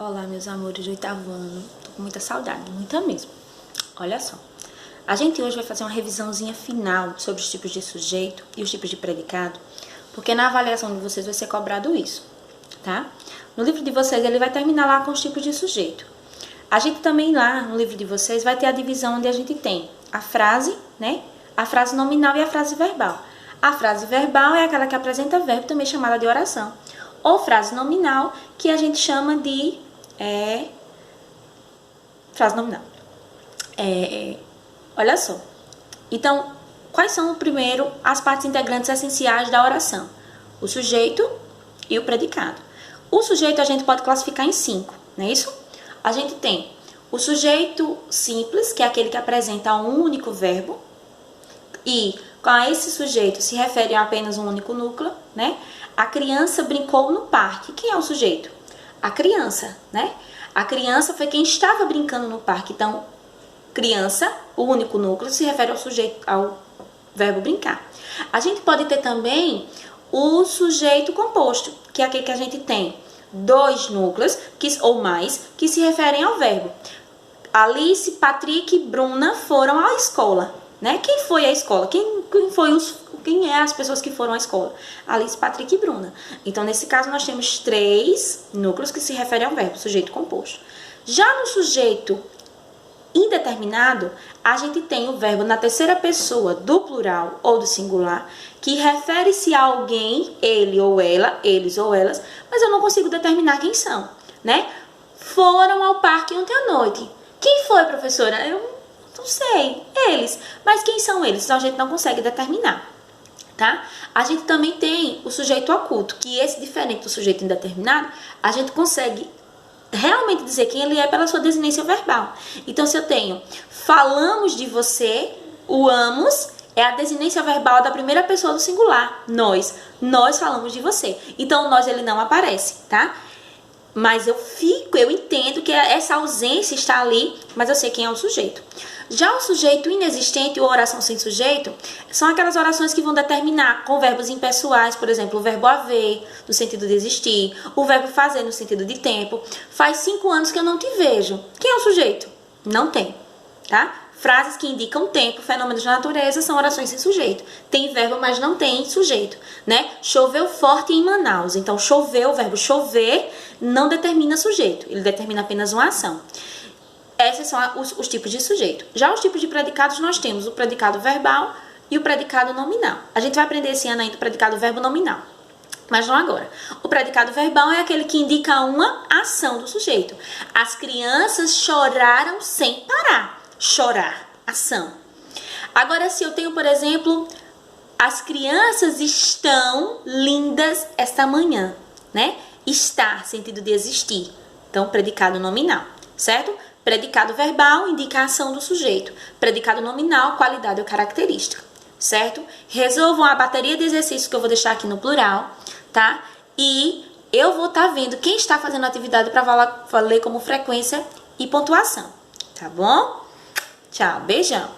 Olá, meus amores do oitavo ano. Tô com muita saudade, muita mesmo. Olha só. A gente hoje vai fazer uma revisãozinha final sobre os tipos de sujeito e os tipos de predicado, porque na avaliação de vocês vai ser cobrado isso, tá? No livro de vocês ele vai terminar lá com os tipos de sujeito. A gente também lá no livro de vocês vai ter a divisão onde a gente tem a frase, né? A frase nominal e a frase verbal. A frase verbal é aquela que apresenta verbo, também chamada de oração. Ou frase nominal, que a gente chama de frase nominal. Olha só. Então, quais são, primeiro, as partes integrantes essenciais da oração? O sujeito e o predicado. O sujeito a gente pode classificar em 5, não é isso? A gente tem o sujeito simples, que é aquele que apresenta um único verbo, e com esse sujeito se refere a apenas um único núcleo, né? A criança brincou no parque. Quem é o sujeito? A criança, né? A criança foi quem estava brincando no parque. Então, criança, o único núcleo, se refere ao sujeito, ao verbo brincar. A gente pode ter também o sujeito composto, que é aquele que a gente tem dois núcleos ou mais que se referem ao verbo. Alice, Patrick e Bruna foram à escola, né? Quem foi à escola? Quem é as pessoas que foram à escola? Alice, Patrick e Bruna. Então, nesse caso, nós temos 3 núcleos que se referem ao verbo, sujeito composto. Já no sujeito indeterminado, a gente tem o verbo na terceira pessoa do plural ou do singular, que refere-se a alguém, ele ou ela, eles ou elas, mas eu não consigo determinar quem são, né? Foram ao parque ontem à noite. Quem foi, professora? Eu não sei. Eles. Mas quem são eles? Então, a gente não consegue determinar, tá? A gente também tem o sujeito oculto, que esse, diferente do sujeito indeterminado, a gente consegue realmente dizer quem ele é pela sua desinência verbal. Então, se eu tenho falamos de você, o amos é a desinência verbal da primeira pessoa do singular. Nós falamos de você. Então, o nós ele não aparece, tá? Mas eu entendo que essa ausência está ali, mas eu sei quem é o sujeito. Já o sujeito inexistente ou oração sem sujeito são aquelas orações que vão determinar com verbos impessoais, por exemplo, o verbo haver, no sentido de existir, o verbo fazer, no sentido de tempo. Faz 5 anos que eu não te vejo. Quem é o sujeito? Não tem, tá? Frases que indicam tempo, fenômenos da natureza, são orações sem sujeito. Tem verbo, mas não tem sujeito, né? Choveu forte em Manaus. Então, choveu, o verbo chover, não determina sujeito. Ele determina apenas uma ação. Esses são os tipos de sujeito. Já os tipos de predicados, nós temos o predicado verbal e o predicado nominal. A gente vai aprender esse ano ainda o predicado verbo nominal, mas não agora. O predicado verbal é aquele que indica uma ação do sujeito. As crianças choraram sem parar. Chorar, ação. Agora, se eu tenho, por exemplo, as crianças estão lindas esta manhã, né? Estar, sentido de existir. Então, predicado nominal, certo? Predicado verbal indica a ação do sujeito. Predicado nominal, qualidade ou característica, certo? Resolvam a bateria de exercícios que eu vou deixar aqui no plural, tá? E eu vou estar vendo quem está fazendo a atividade para valer como frequência e pontuação, tá bom? Tchau, beijão!